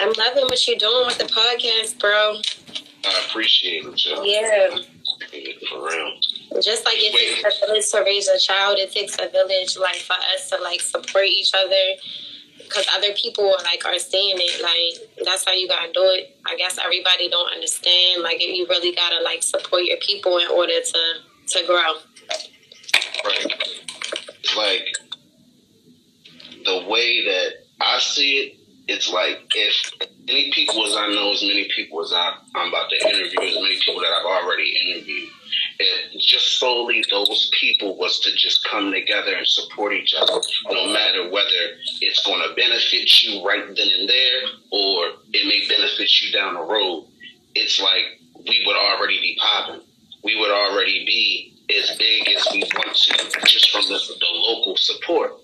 I'm loving what you're doing with the podcast, bro. I appreciate it, Joe. Yeah. For real. Just like it takes a village to raise a child, it takes a village, like, for us to, like, support each other. Because other people, like, are saying it, like, that's how you gotta do it. I guess everybody don't understand. Like, you really gotta, like, support your people in order to grow. Right. Like, the way that I see it, it's like, if any people as I know, as many people as I'm about to interview, as many people that I've already interviewed, if just solely those people was to just come together and support each other, no matter whether it's going to benefit you right then and there, or it may benefit you down the road, it's like we would already be popping. We would already be as big as we want to, just from the local support.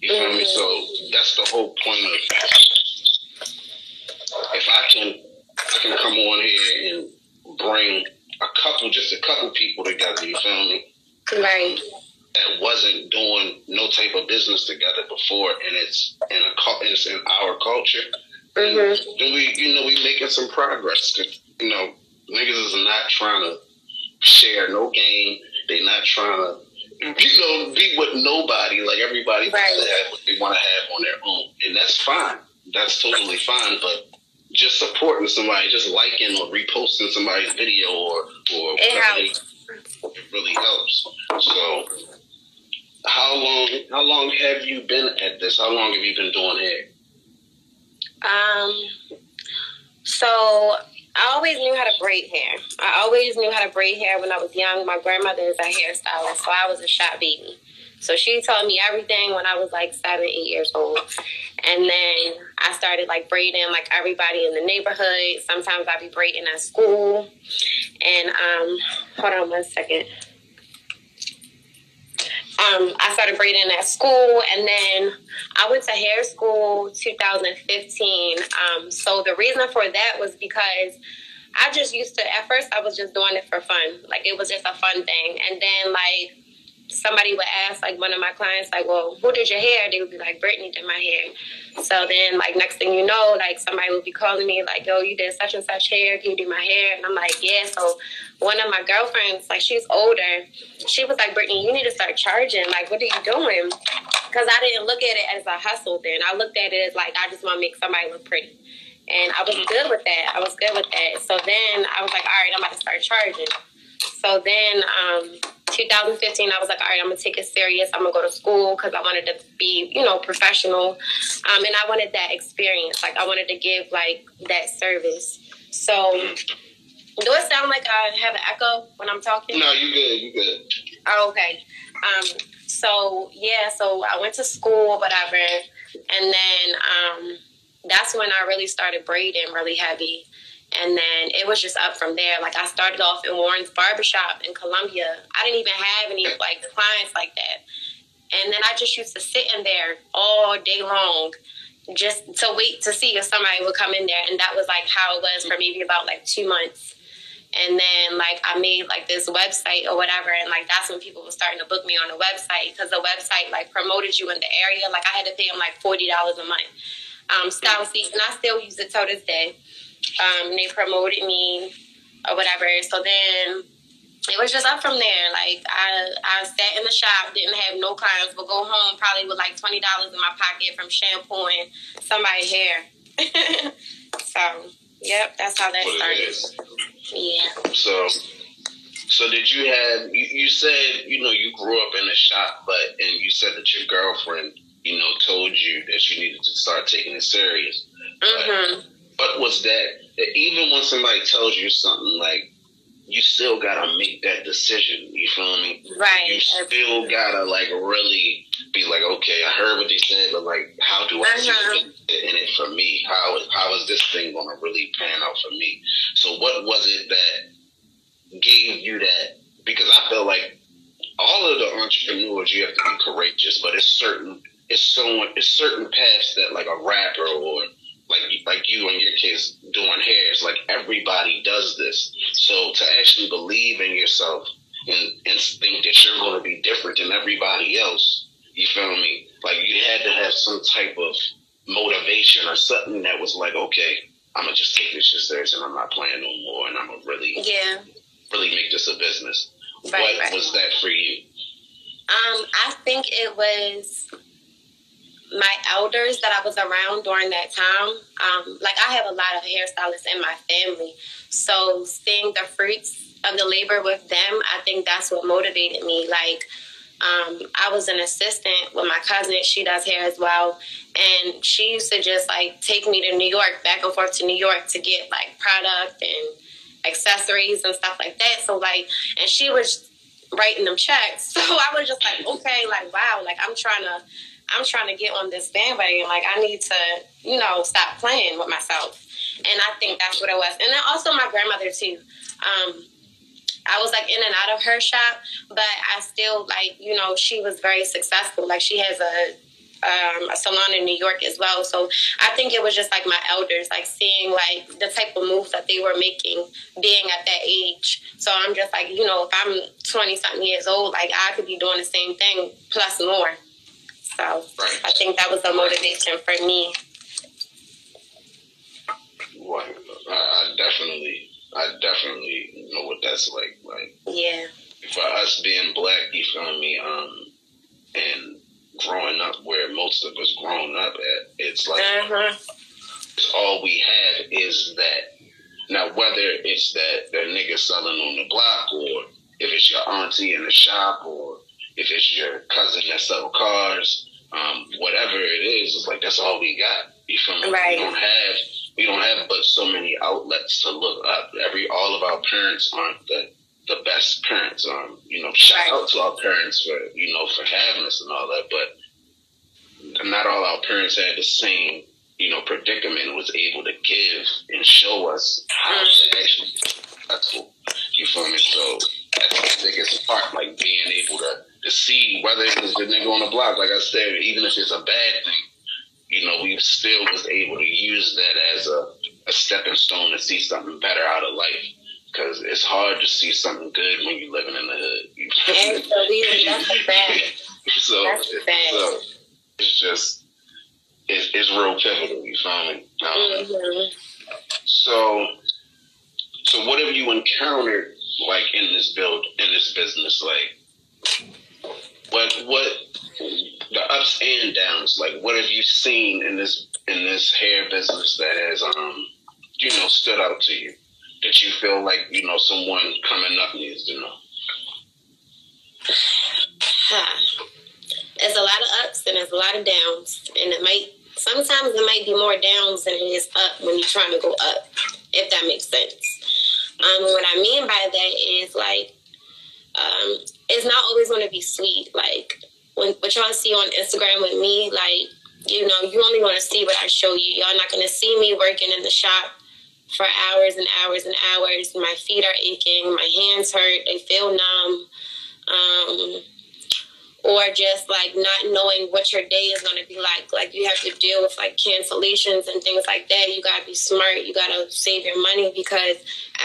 You feel me? So that's the whole point of, if I can come on here and bring just a couple people together, you feel me? Right. That wasn't doing no type of business together before, and it's in our culture. Mm-hmm. Then we making some progress. Cause, niggas is not trying to share no game. They not trying to, be with nobody. Like, everybody wants to have what they want to have on their own, and that's fine. That's totally fine. But just supporting somebody, just liking or reposting somebody's video or it helps. It really helps. So, how long have you been at this? How long have you been doing hair? So I always knew how to braid hair. I always knew how to braid hair when I was young. My grandmother is a hairstylist, so I was a shop baby. So she taught me everything when I was like 7, 8 years old. And then I started like braiding like everybody in the neighborhood. Sometimes I'd be braiding at school. And hold on one second. I started braiding at school, and then I went to hair school 2015. So the reason for that was because I just used to, at first I was just doing it for fun. Like, it was just a fun thing. And then like somebody would ask, like, one of my clients, like, well, who did your hair? They would be like, Brittany did my hair. So then, like, next thing you know, like, somebody would be calling me, like, yo, you did such and such hair. Can you do my hair? And I'm like, yeah. So one of my girlfriends, like, she's older. She was like, Brittany, you need to start charging. Like, what are you doing? Because I didn't look at it as a hustle then. I looked at it as, like, I just want to make somebody look pretty. And I was good with that. So then I was like, all right, I'm about to start charging. So then 2015, I was like, all right, I'm going to take it serious. I'm going to go to school because I wanted to be, professional. And I wanted that experience. Like, I wanted to give, like, that service. So, do it sound like I have an echo when I'm talking? No, you good. Oh, okay. So I went to school, whatever. And then that's when I really started braiding really heavy. And then it was just up from there. Like, I started off in Warren's Barbershop in Columbia. I didn't even have any, like, clients like that. And then I just used to sit in there all day long just to wait to see if somebody would come in there. And that was, like, how it was for maybe about, like, 2 months. And then, like, I made, like, this website or whatever. And, like, that's when people were starting to book me on the website. Because the website, like, promoted you in the area. Like, I had to pay them, like, $40 a month. STYLIST, and I still use it till this day. They promoted me or whatever. So then it was just up from there. Like, I sat in the shop, didn't have no clients, but go home probably with like $20 in my pocket from shampooing somebody's hair. So, yep, that's how that started. Yeah. So did you have, you said, you grew up in a shop, and you said that your girlfriend, told you that you needed to start taking it serious. Mm-hmm. But was that, even when somebody tells you something, like, you still gotta make that decision, you feel me? Right. You still gotta, like, really be like, okay, I heard what they said, but, like, how do I see in it for me? How is this thing gonna really pan out for me? So what was it that gave you that? Because I feel like all of the entrepreneurs, you have to be courageous, but it's certain paths that, like, a rapper or like you in your case doing hair, it's like everybody does this. So to actually believe in yourself and think that you're going to be different than everybody else, you feel me? Like, you had to have some type of motivation or something that was like, okay, I'm gonna just take this shit serious and I'm not playing no more and I'm gonna really make this a business. What was that for you? I think it was my elders that I was around during that time. Like, I have a lot of hairstylists in my family, so seeing the fruits of the labor with them, I think that's what motivated me. Like, I was an assistant with my cousin. She does hair as well. And she used to just, like, take me to New York, back and forth to New York to get, like, product and accessories and stuff like that. So, like, and she was writing them checks. So I was just like, okay, like, wow, like, I'm trying to get on this bandwagon. Like, I need to, stop playing with myself. And I think that's what it was. And then also my grandmother, too. I was, like, in and out of her shop, but I still, like, she was very successful. Like, she has a salon in New York as well. So I think it was just, like, my elders, like, seeing, like, the type of moves that they were making, being at that age. So I'm just like, if I'm 20-something years old, like, I could be doing the same thing plus more. So I think that was a motivation for me. Well, I definitely know what that's like. Like, yeah. For us being black, you feel me, and growing up where most of us grown up at, it's like it's all we have is that. Now, whether it's that the nigga selling on the block, or if it's your auntie in the shop, or if it's your cousin that sell cars, whatever it is, it's like that's all we got. You feel me? Right. We don't have but so many outlets to look up. All of our parents aren't the best parents. Shout out to our parents for having us and all that, but not all our parents had the same, predicament and was able to give and show us how to actually be successful. You feel me? So that's the biggest part, like being able to see whether it was the nigga on the block, like I said, even if it's a bad thing, we still was able to use that as a stepping stone to see something better out of life. Because it's hard to see something good when you're living in the hood. That's bad. So it's just, it's real pivotal, you feel me? So what have you encountered, like, in this business? Like, what the ups and downs, like, what have you seen in this hair business that has stood out to you, that you feel like someone coming up needs to know? There's a lot of ups and there's a lot of downs, and sometimes it might be more downs than it is up when you're trying to go up, if that makes sense. What I mean by that is, like, it's not always going to be sweet. Like, what y'all see on Instagram with me, like, you only want to see what I show you. Y'all not going to see me working in the shop for hours and hours and hours. My feet are aching. My hands hurt. They feel numb. Or just, like, not knowing what your day is going to be like. Like, you have to deal with, like, cancellations and things like that. You got to be smart. You got to save your money, because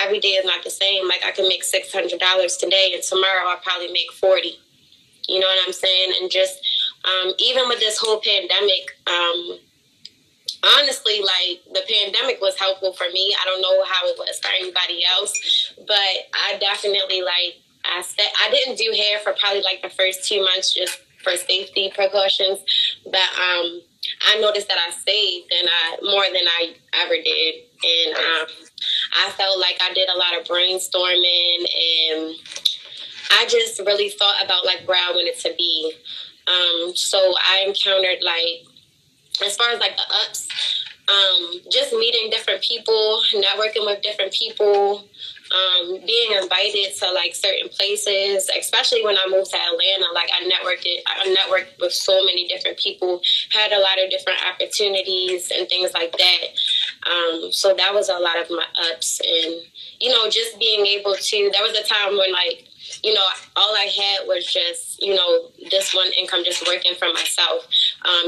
every day is not the same. Like, I can make $600 today, and tomorrow I'll probably make $40. You know what I'm saying? And just even with this whole pandemic, honestly, like, the pandemic was helpful for me. I don't know how it was for anybody else, but I definitely, like, I didn't do hair for probably, like, the first 2 months just for safety precautions, but I noticed that I saved more than I ever did, and I felt like I did a lot of brainstorming, and I just really thought about, like, where I wanted to be. So I encountered, like, as far as, like, the ups, just meeting different people, networking with different people, being invited to, like, certain places, especially when I moved to Atlanta. Like, I networked with so many different people, had a lot of different opportunities and things like that. So that was a lot of my ups, and, just being able to, there was a time when, like, all I had was just, this one income, just working for myself,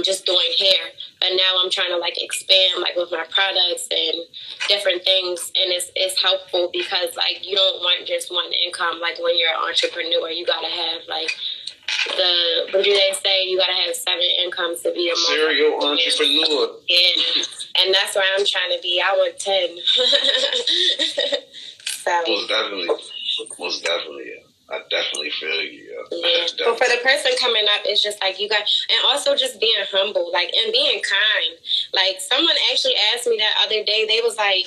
just doing hair. But now I'm trying to, like, expand, like, with my products and different things. And it's helpful because, like, you don't want just one income. Like, when you're an entrepreneur, you got to have, like, what do they say? You gotta have 7 incomes to be a serial entrepreneur. Yeah, and that's where I'm trying to be. I want 10. So Most definitely. Yeah. I definitely feel you. Yeah. But for the person coming up, it's just like you got, and also just being humble, like, and being kind. Like, someone actually asked me that other day. They was like,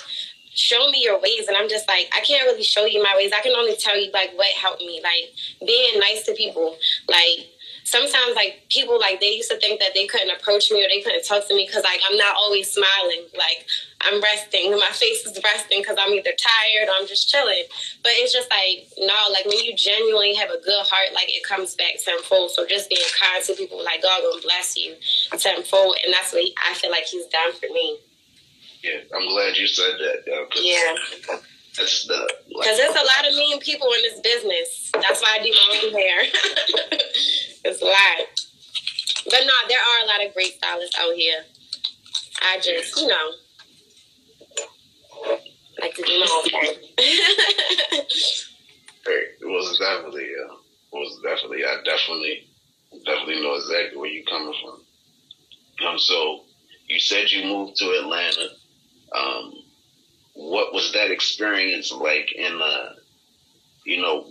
show me your ways. And I'm just like, I can't really show you my ways. I can only tell you, like, what helped me. Like, being nice to people. Like, sometimes, like, people, like, they used to think that they couldn't approach me or they couldn't talk to me because, like, I'm not always smiling. Like, I'm resting. My face is resting because I'm either tired or I'm just chilling. But it's just like, no, like, when you genuinely have a good heart, like, it comes back tenfold. So just being kind to people, like, God will bless you tenfold. And that's what I feel like he's done for me. Yeah, I'm glad you said that. Yeah. That's because there's a lot of mean people in this business. That's why I do my own hair. It's a lot. But no, there are a lot of great stylists out here. I just, like to do my own thing. It was definitely, I definitely know exactly where you're coming from. So you said you moved to Atlanta. What was that experience like? And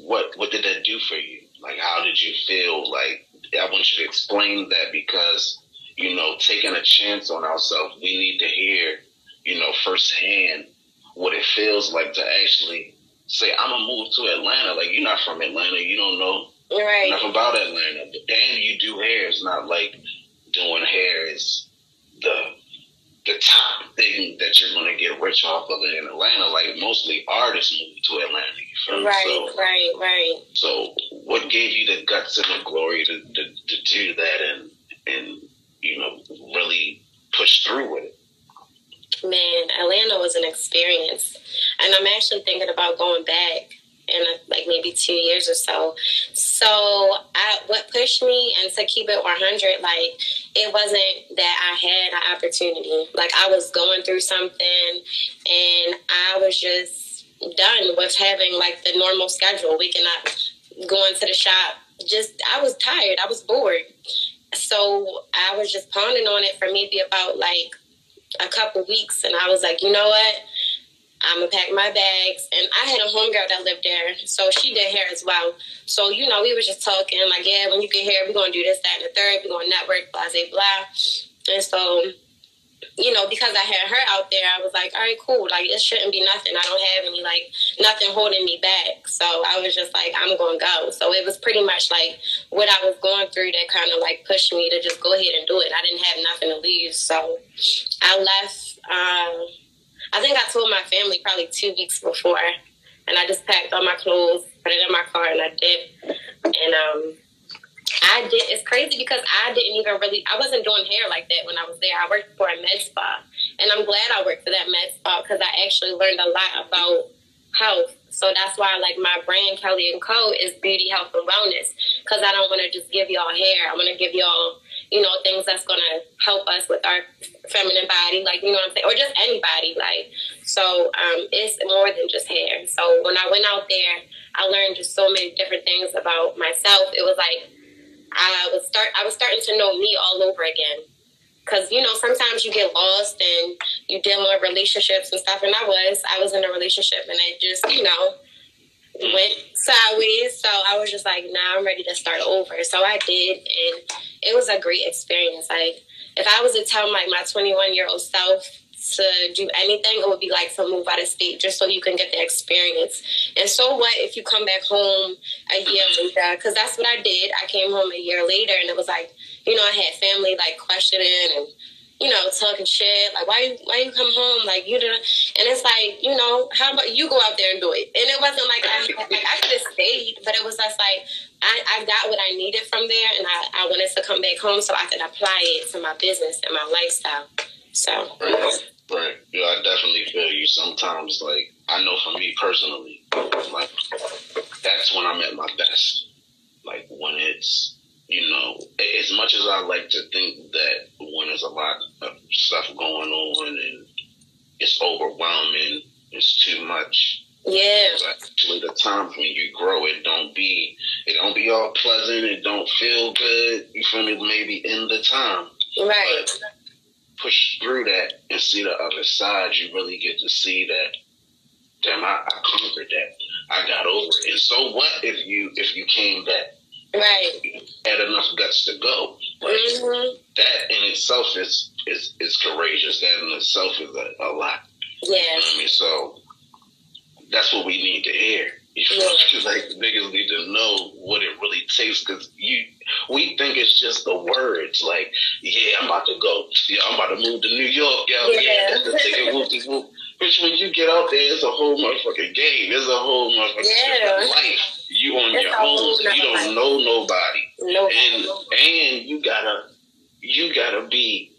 what did that do for you? Like, how did you feel? Like, I want you to explain that because taking a chance on ourselves, we need to hear firsthand what it feels like to actually say, I'm gonna move to Atlanta. Like, you're not from Atlanta, you don't know enough about Atlanta, and you do hair. It's not like doing hair is the top thing that you're going to get rich off of in Atlanta. Like, mostly artists move to Atlanta. You feel me? Right. So what gave you the guts and the glory to do that and really push through with it? Man, Atlanta was an experience. And I'm actually thinking about going back in like maybe 2 years or so. So what pushed me, and to keep it 100, like, it wasn't that I had an opportunity. Like, I was going through something and I was just done with having like the normal schedule, waking up, going to the shop. I was tired. I was bored. So I was just pondering on it for maybe about like a couple weeks. And I was like, you know what? I'm going to pack my bags. And I had a homegirl that lived there, so she did hair as well. So, we were just talking, like, yeah, when you get here, we're going to do this, that, and the third. We're going to network, blah, blah, blah. And so, because I had her out there, I was like, all right, cool. Like, it shouldn't be nothing. I don't have any, like, nothing holding me back. So I was just like, I'm going to go. So it was pretty much like what I was going through that kind of like pushed me to just go ahead and do it. I didn't have nothing to lose. So I left. I think I told my family probably 2 weeks before, and I just packed all my clothes, put it in my car, and I did. And it's crazy because I wasn't doing hair like that when I was there. I worked for a med spa, and I'm glad I worked for that med spa because I actually learned a lot about health. So that's why, like, my brand, Kelly & Co., is beauty, health, and wellness, because I don't want to just give y'all hair. I want to give y'all, things that's going to help us with our feminine body, like, you know what I'm saying? Or just anybody, like. So it's more than just hair. So when I went out there, I learned just so many different things about myself. It was like I was starting to know me all over again. Because, sometimes you get lost and you're dealing with relationships and stuff. And I was in a relationship, and it just, went sideways. So I was just like, nah, I'm ready to start over. So I did. And it was a great experience. Like, if I was to tell my 21-year-old self to do anything, it would be like to move out of state just so you can get the experience. And so what if you come back home a year later? Because that's what I did. I came home a year later, and it was like, I had family like questioning and talking shit, like, why you come home, like, you didn't. And it's like, how about you go out there and do it? And it wasn't like I could have stayed, but it was just like I got what I needed from there, and I wanted to come back home so I could apply it to my business and my lifestyle. So right. I definitely feel you. Sometimes, like, I know for me personally, like, that's when I'm at my best. Like, when it's, as much as I like to think that when there's a lot of stuff going on and it's overwhelming, it's too much. Yeah. Actually, the times when you grow, it don't be all pleasant. It don't feel but push through that and see the other side, you really get to see that, damn, I conquered that. I got over it. And so what if you came back? Right. Had enough guts to go. Like, that in itself is courageous. That in itself is a lot. Yeah. You know what I mean? So that's what we need to hear. Because like niggas need to know what it really takes. Because we think it's just the words. Like, yeah, I'm about to go. Yeah, I'm about to move to New York. Yeah, that's the ticket. Whoop. Which when you get out there, it's a whole motherfucking game. It's a whole motherfucking life. You on your own. You don't know nobody. And you gotta be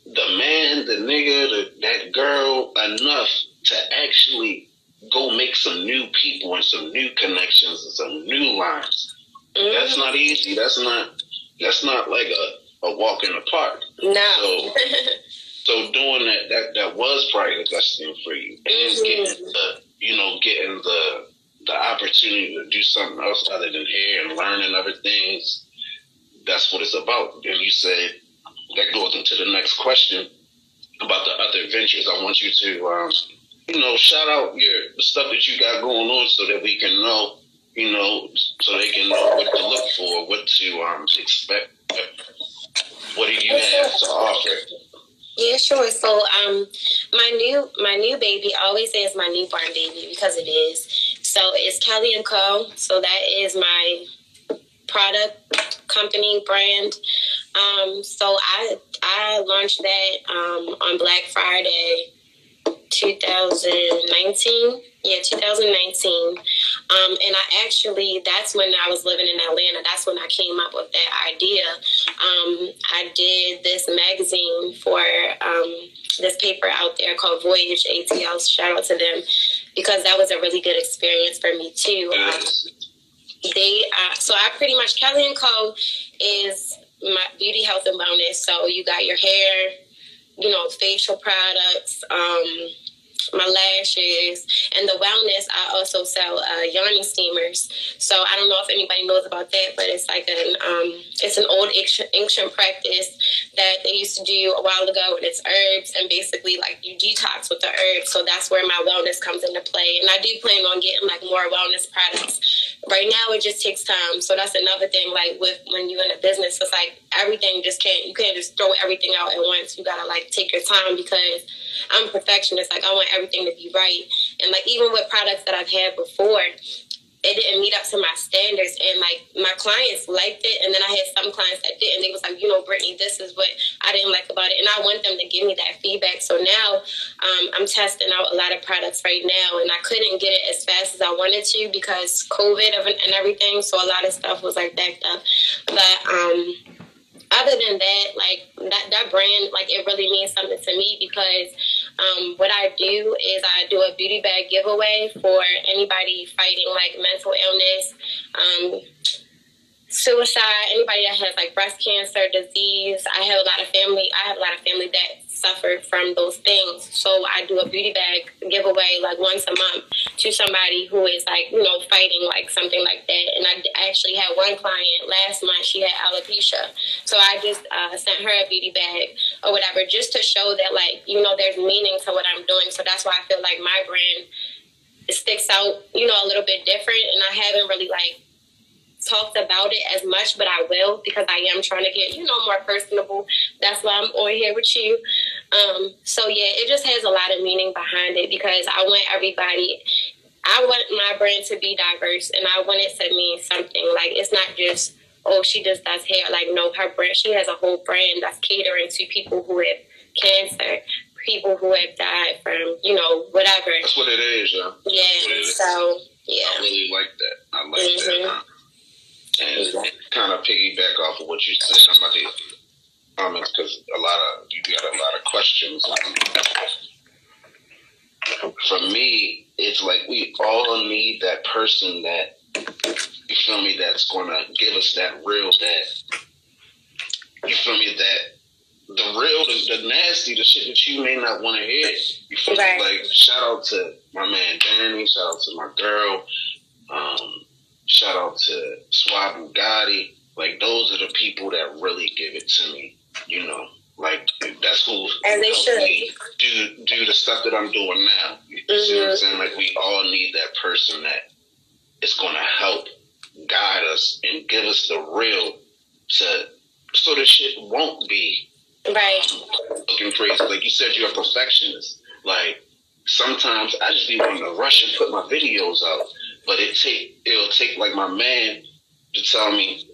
the man, the nigga, that girl enough to actually go make some new people and some new connections and some new lines. That's not easy. That's not like a walk in the park. No. So doing that was probably the best thing for you. And getting the opportunity to do something else other than hair and learning other things. That's what it's about. And you said that goes into the next question about the other ventures. I want you to shout out the stuff that you got going on so that we can know, so they can know what to look for, what to expect. What do you have to offer? Yeah, sure. So, my new baby, I always say it's my newborn baby because it is. So it's Kelly & Co. So that is my product company brand. So I launched that on Black Friday 2019. Yeah, 2019. And that's when I was living in Atlanta. That's when I came up with that idea. I did this magazine for this paper out there called Voyage ATL. Shout out to them because that was a really good experience for me too. So I pretty much, Kelly & Co. is my beauty, health, and wellness. So you got your hair, facial products, my lashes, and the wellness. I also sell yarning steamers. So I don't know if anybody knows about that, but it's like it's an old ancient practice that they used to do a while ago, and it's herbs, and basically like you detox with the herbs. So that's where my wellness comes into play, and I do plan on getting like more wellness products. Right now, it just takes time. So that's another thing. Like when you're in a business, it's like everything you can't just throw everything out at once. You gotta like take your time because I'm a perfectionist. Like I want everything to be right. And like even with products that I've had before, it didn't meet up to my standards. And like my clients liked it. And then I had some clients that didn't. They was like, Brittany, this is what I didn't like about it. And I want them to give me that feedback. So now I'm testing out a lot of products right now. And I couldn't get it as fast as I wanted to because COVID and everything. So a lot of stuff was like backed up. But other than that, like that brand, like it really means something to me because what I do is I do a beauty bag giveaway for anybody fighting like mental illness, suicide, anybody that has like breast cancer, disease. I have a lot of family that suffer from those things. So I do a beauty bag giveaway like once a month to somebody who is like, fighting like something like that. And I actually had one client last month, she had alopecia. So I just sent her a beauty bag or whatever, just to show that like, there's meaning to what I'm doing. So that's why I feel like my brand sticks out, a little bit different. And I haven't really like talked about it as much, but I will because I am trying to get, more personable. That's why I'm on here with you. So yeah, it just has a lot of meaning behind it because I want my brand to be diverse and I want it to mean something. Like it's not just, she just does hair. Like no, her brand, she has a whole brand that's catering to people who have cancer, people who have died from, whatever. That's what it is, yeah. Yeah. So yeah. I really like that. I like that. And kind of piggyback off of what you said, I'm about to comments because you got a lot of questions. For me, it's like we all need that person that, you feel me, that's going to give us that real, that, you feel me, that the real, the nasty, the shit that you may not want to hear. You feel me? Like, shout out to my man Danny, shout out to my girl, shout out to Swab Bugatti. Like, those are the people that really give it to me, Like, that's who as they should me do the stuff that I'm doing now. You see what I'm saying? Like, we all need that person that is going to help guide us and give us the real so the shit won't be looking crazy. Like you said, you're a perfectionist. Like, sometimes I just be wanting to rush and put my videos out, but it'll take like my man to tell me,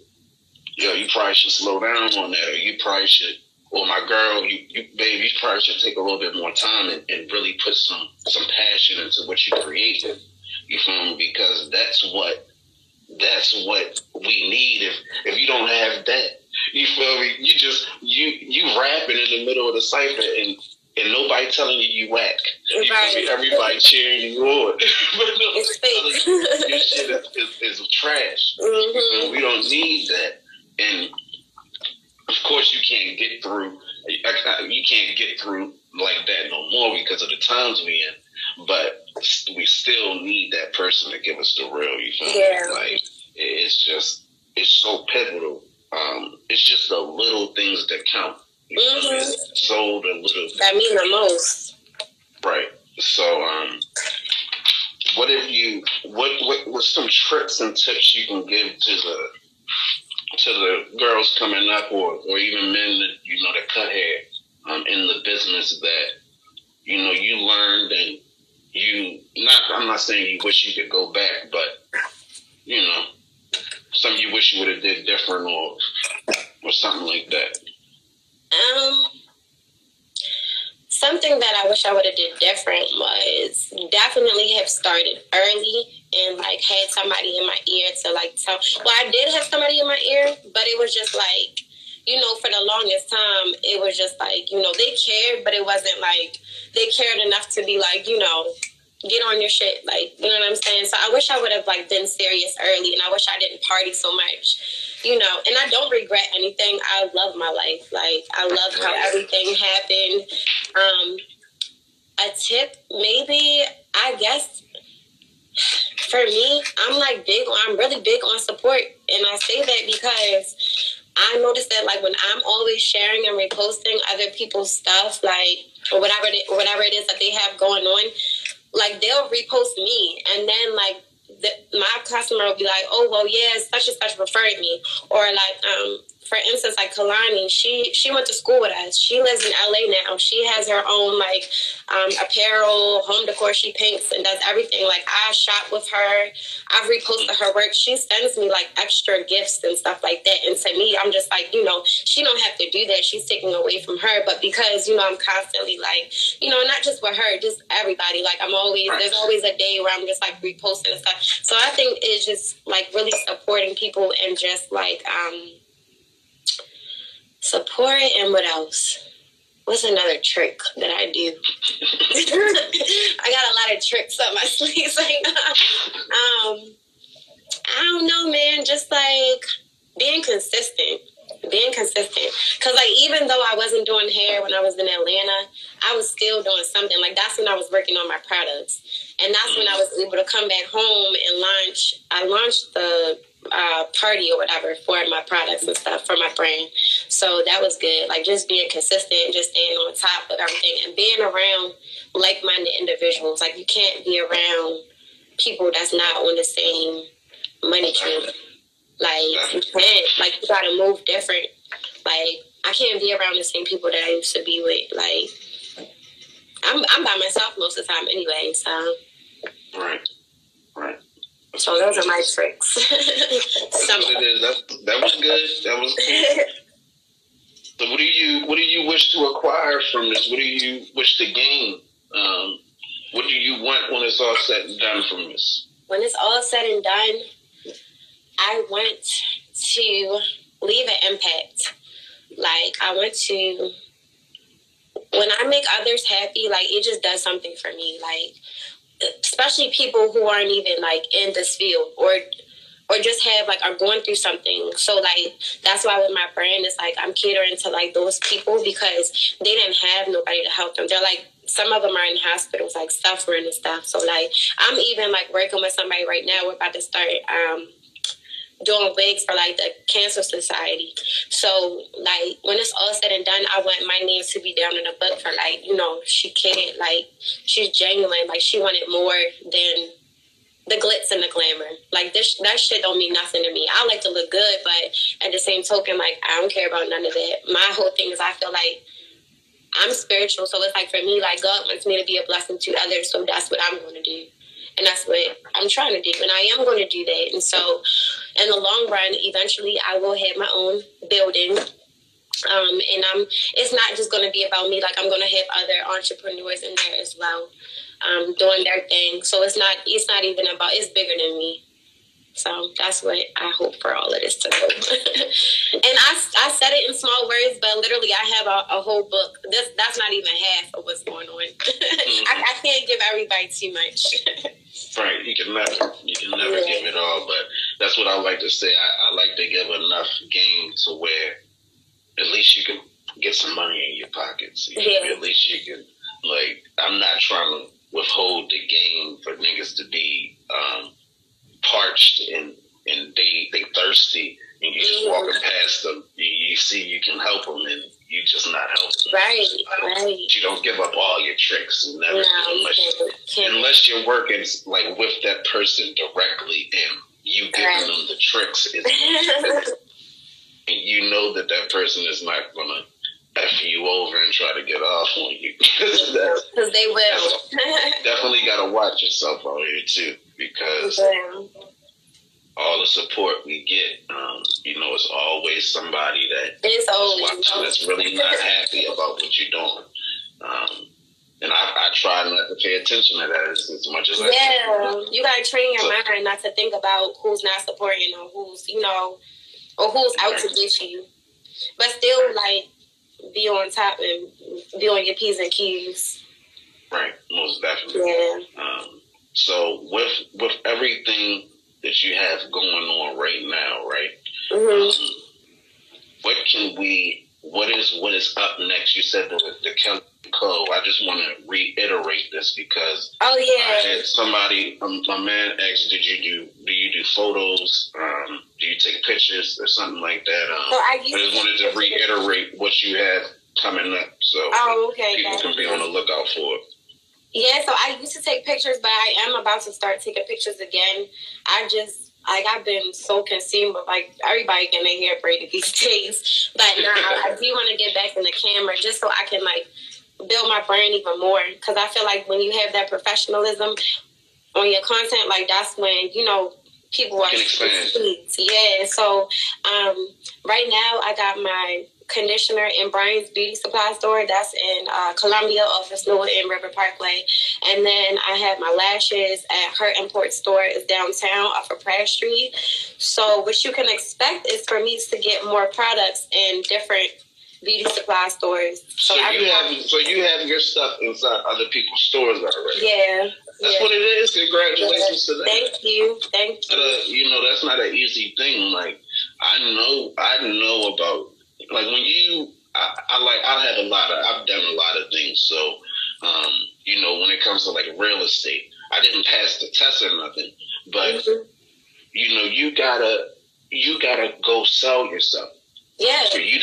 yo, you probably should slow down on that, or you probably should, or my girl, babe, you probably should take a little bit more time and really put some passion into what you created. You feel me? Because that's what we need. If you don't have that, you feel me? You rapping in the middle of the cipher and nobody telling you whack. You feel me? Everybody cheering you on. It's fake. Your shit is trash. We don't need that. And of course, you can't get through like that no more because of the times we in. But we still need that person to give us the real. You feel me? Like, it's so pivotal. It's just the little things that count. So the little that mean the most. Right. So, what's some tricks and tips you can give to the girls coming up, or even men that that cut hair in the business that you learned, and I'm not saying you wish you could go back, but something you wish you would have did different, or something like that. Something that I wish I would have did different was definitely have started early and like had somebody in my ear to like tell. Well, I did have somebody in my ear, but it was just like, for the longest time, it was just like, they cared, but it wasn't like they cared enough to be like, get on your shit. Like, you know what I'm saying? So I wish I would have like been serious early, and I wish I didn't party so much, and I don't regret anything. I love my life. Like, I love how everything happened. A tip, maybe, I guess, for me, I'm really big on support. And I say that because I noticed that like when I'm always sharing and reposting other people's stuff, like, or whatever it is that they have going on, like, they'll repost me, and then like my customer will be like, oh, well, yeah, such and such referred me. Or like, for instance, like Kalani, she went to school with us. She lives in LA now. She has her own like apparel, home decor. She paints and does everything. Like, I shop with her. I've reposted her work. She sends me like extra gifts and stuff like that. And to me, I'm just like, she don't have to do that. She's taking away from her. But because, I'm constantly like, not just with her, just everybody. Like, there's always a day where I'm just like reposting and stuff. So I think it's just like really supporting people and just like, support. And what else? What's another trick that I do? I got a lot of tricks up my sleeves right now. I don't know, man. Just like being consistent. Because like, even though I wasn't doing hair when I was in Atlanta, I was still doing something. Like, that's when I was working on my products. And that's when I was able to come back home and I launched the party or whatever for my products and stuff for my brand. So that was good. Like, just being consistent, just staying on top of everything, and being around like-minded individuals. Like, you can't be around people that's not on the same money train. Like, you can't. Like, you gotta move different. Like, I can't be around the same people that I used to be with. Like, I'm by myself most of the time anyway, so. Right. So those are my tricks. That was good. That was good. So what do you wish to acquire from this? What do you wish to gain? What do you want when it's all said and done from this? When it's all said and done, I want to leave an impact. Like, I want to, when I make others happy, like, it just does something for me. Like, especially people who aren't even like in this field or just have like are going through something. So like, that's why with my brand, it's like I'm catering to like those people because they didn't have nobody to help them. They're like, some of them are in hospitals, like suffering and stuff. So like, I'm even like working with somebody right now. We're about to start doing wigs for like the Cancer Society. So like when it's all said and done, I want my name to be down in the book for like, you know, she kidded, like she's genuine, like she wanted more than the glitz and the glamour. Like that shit don't mean nothing to me. I like to look good, but at the same token, like I don't care about none of that. My whole thing is I feel like I'm spiritual, so it's like for me, like God wants me to be a blessing to others, so that's what I'm going to do. And that's what I'm trying to do. And I am going to do that. And so in the long run, eventually I will have my own building. And it's not just going to be about me. Like I'm going to have other entrepreneurs in there as well, doing their thing. So it's not even about, it's bigger than me. So that's what I hope for all of this to go. And I said it in small words, but literally I have a whole book. That's not even half of what's going on. I can't give everybody too much. Right, you can never give it all, but that's what I like to say. I like to give enough game to where at least you can get some money in your pockets. At least you can, like, I'm not trying to withhold the game for niggas to be parched and they thirsty, and you just walking past them, you see you can help them, and you just not helping. Right. You don't give up all your tricks and everything unless you're working like with that person directly, and you giving them the tricks, and you know that person is not gonna F you over and try to get off on you, because they will. Definitely gotta watch yourself out here too, because all the support we get, you know, it's always somebody that is watching that's really not happy about what you're doing. And I try not to pay attention to that as much as I can. Yeah, you gotta train your mind not to think about who's not supporting or who's, you know, or who's out to get you. But still, like, be on top and be on your P's and Q's. Right, most definitely. Yeah. So with everything that you have going on right now, right? What is up next? You said the Kelly Code. I just want to reiterate this because I had somebody, a man asked, do you do photos? Do you take pictures or something like that? I just wanted to reiterate what you have coming up, so people can be on the lookout for it. Yeah, so I used to take pictures, but I am about to start taking pictures again. I've been so consumed with, like, everybody getting their hair braided these days. But now I do want to get back in the camera just so I can, like, build my brand even more. Because I feel like when you have that professionalism on your content, like, that's when, you know, people are... Yeah, so right now I got my conditioner in Brian's Beauty Supply Store. That's in Columbia, off of Snow and River Parkway. And then I have my lashes at her import store. It's downtown off of Pratt Street. So what you can expect is for me to get more products in different beauty supply stores. So you have your stuff inside other people's stores already. Yeah. That's what it is. Congratulations to that. Thank you. You know, that's not an easy thing. Like, I know about, like, when I've done a lot of things. So, you know, when it comes to, like, real estate, I didn't pass the test or nothing, but you know, you gotta go sell yourself. Yeah. For you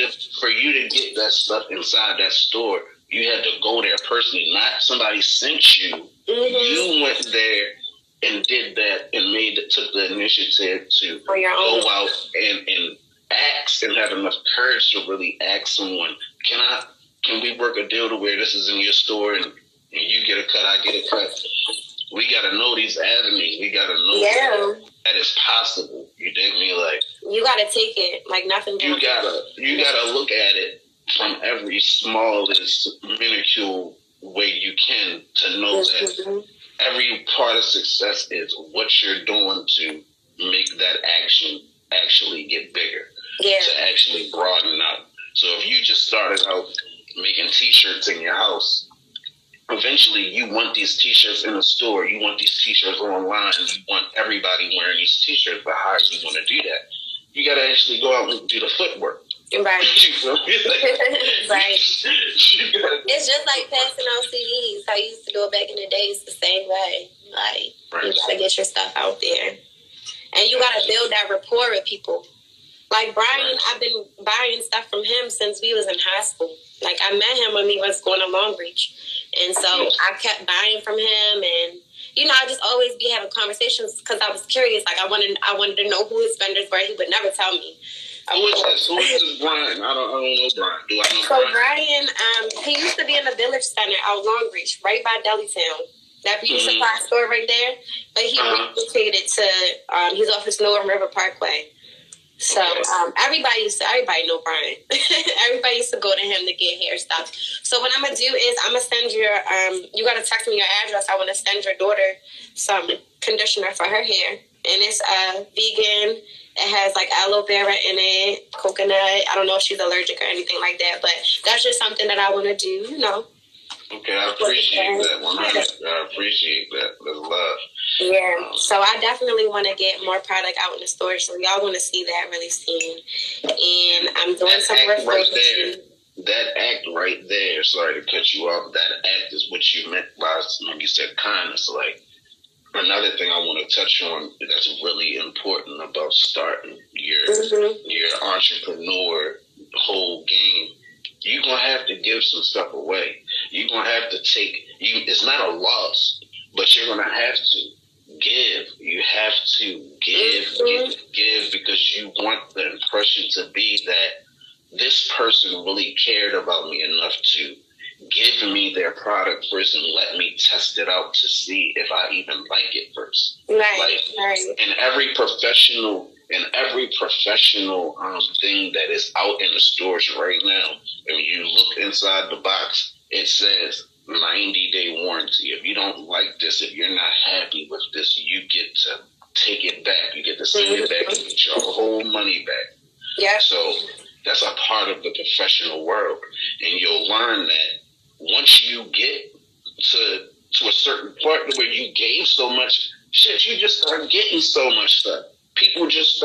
to get that stuff inside that store, you had to go there personally. Not somebody sent you. You went there and did that and took the initiative to go out and ask and have enough courage to really ask someone, can we work a deal to where this is in your store and you get a cut, I get a cut. We gotta know these avenues. We gotta know that it's possible. You dig me? Like, you gotta take it like nothing. You gotta look at it from every smallest minuscule way you can to know that every part of success is what you're doing to make that action actually get bigger. To actually broaden out. So if you just started out making t-shirts in your house, eventually you want these t-shirts in the store, you want these t-shirts online, you want everybody wearing these t-shirts, but how are you going to do that? You got to actually go out and do the footwork. Right. Right. It's just like passing out CDs. How you used to do it back in the day. It's the same way. Like, you got to get your stuff out there. And you got to build that rapport with people. Like Brian, I've been buying stuff from him since we was in high school. Like I met him when we was going to Long Beach. And so I kept buying from him, and you know, I just always be having conversations because I was curious. Like I wanted to know who his vendors were. He would never tell me. Who is this Brian? I don't know Brian. Do I know Brian? He used to be in the Village Center out Long Beach, right by Deli-Town. That beauty supply store right there. But he relocated to he's off his Northern River Parkway. So everybody know Brian. Everybody used to go to him to get hair stuff. So what I'm gonna do is I'm gonna send your you gotta text me your address. I want to send your daughter some conditioner for her hair, and it's vegan. It has like aloe vera in it, coconut. I don't know if she's allergic or anything like that, but that's just something that I want to do. You know. Okay, I appreciate that one. I appreciate that. That's love. Yeah, so I definitely want to get more product out in the store, so y'all want to see that really soon. And I'm doing some work right there. That act right there, sorry to cut you off, that act is what you meant by when you said kindness. Like, another thing I want to touch on that's really important about starting your entrepreneur whole game. You're going to have to give some stuff away. You're going to have to it's not a loss, but you're going to have to give. You have to give because you want the impression to be that this person really cared about me enough to give me their product first and let me test it out to see if I even like it first. Right. And every professional thing that is out in the stores right now, when you look inside the box, it says 90-day warranty. If you don't like this, if you're not happy with this, you get to take it back. You get to send it back and get your whole money back. Yeah. So that's a part of the professional world. And you'll learn that once you get to a certain part where you gave so much shit, you just start getting so much stuff. People you just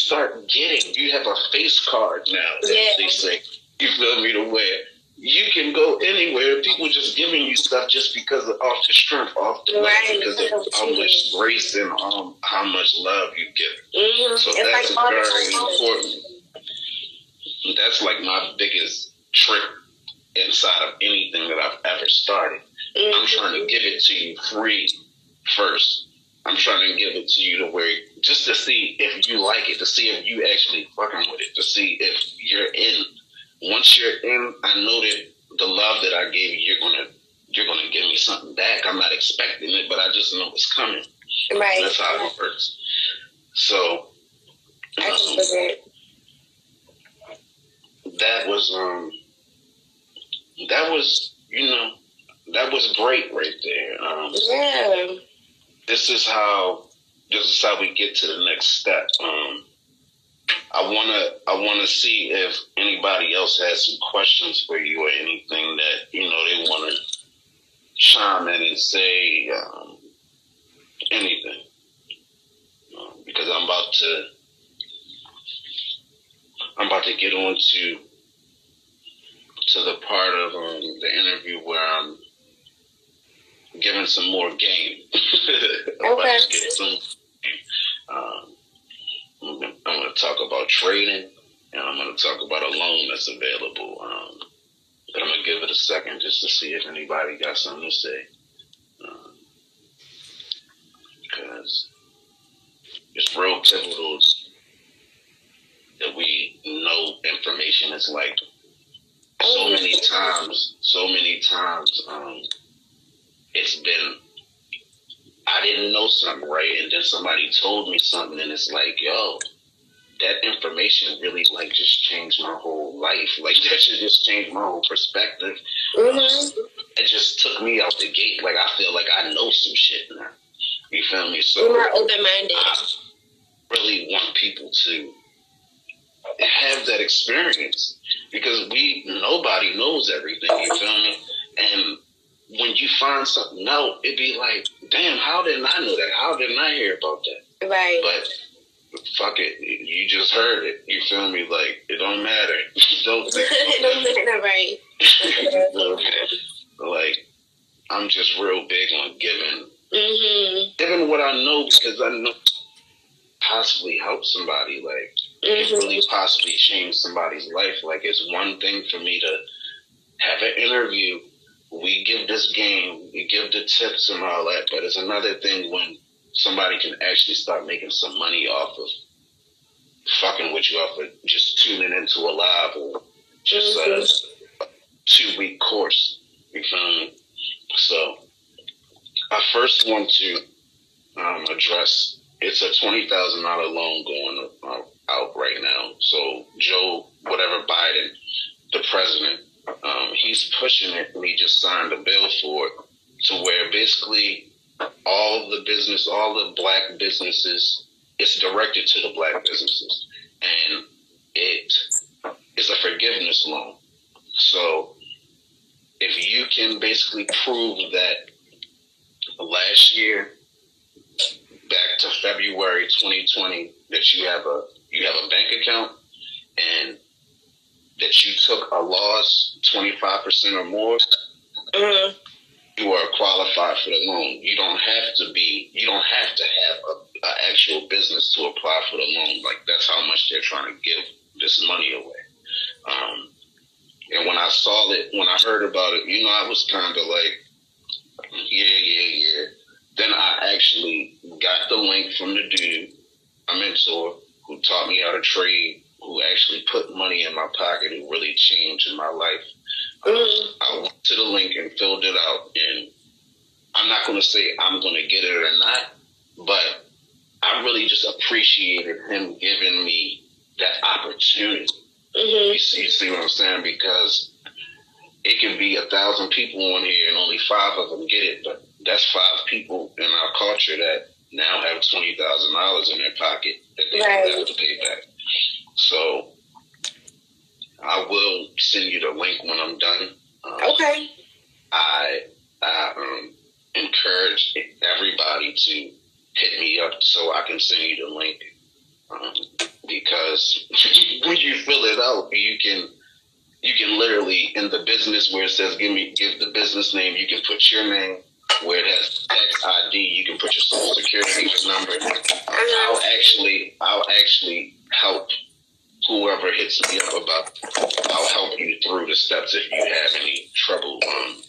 start getting. You have a face card now, as they say. You feel me? To where you can go anywhere. People just giving you stuff just because off the strength, off the love, because of how much grace and how much love you give. So that's very important. That's like my biggest trick inside of anything that I've ever started. I'm trying to give it to you free first. I'm trying to give it to you to where, just to see if you like it, to see if you actually fucking with it, to see if you're in. Once you're in, I know that the love that I gave you, you're gonna give me something back. I'm not expecting it, but I just know it's coming. Right. That's how it works. So that was great right there. This is how we get to the next step. I wanna see if anybody else has some questions for you or anything that they want to chime in and say anything, because I'm about to get on to the part of the interview where I'm giving some more game. Okay. I'm going to talk about trading, and I'm going to talk about a loan that's available. But I'm going to give it a second just to see if anybody got something to say. Because it's real pivotal that we know information. Is like so many times, it's been, I didn't know something, right? And then somebody told me something, and it's like, yo, that information really like just changed my whole life. Like that should just change my whole perspective. It just took me out the gate. Like I feel like I know some shit now. You feel me? So you're more open-minded. I really want people to have that experience, because nobody knows everything. You feel me? And when you find something out, it'd be like, damn, how didn't I know that? How didn't I hear about that? Right. But fuck it, you just heard it. You feel me? Like, it don't matter. It don't matter, right? Like, I'm just real big on giving what I know, because I know possibly help somebody. Like, it can really possibly change somebody's life. Like, it's one thing for me to have an interview. We give this game, we give the tips and all that, but it's another thing when somebody can actually start making some money off of fucking with you, off of just tuning into a live or just a 2-week course. You feel me? So I first want to address, it's a $20,000 loan going out right now. So Joe, whatever Biden, the president, he's pushing it, and he just signed a bill for it to where basically all the black businesses, it's directed to the black businesses, and it is a forgiveness loan. So if you can basically prove that last year, back to February 2020, that you have a bank account and that you took a loss 25% or more, you are qualified for the loan. You don't have to have an actual business to apply for the loan. Like, that's how much they're trying to give this money away. And when I saw it, when I heard about it, I was kind of like, yeah. Then I actually got the link from the dude, a mentor, who taught me how to trade, who actually put money in my pocket, who really changed in my life. I went to the link and filled it out, and I'm not going to say I'm going to get it or not, but I really just appreciated him giving me that opportunity. You see what I'm saying? Because it can be 1,000 people on here and only 5 of them get it, but that's 5 people in our culture that now have $20,000 in their pocket that they don't have to pay back. So I will send you the link when I'm done. Okay. I encourage everybody to hit me up so I can send you the link. Because when you fill it out, you can literally, in the business where it says give the business name, you can put your name. Where it has tax ID, you can put your social security number. I'll actually help whoever hits me up about. I'll help you through the steps if you have any trouble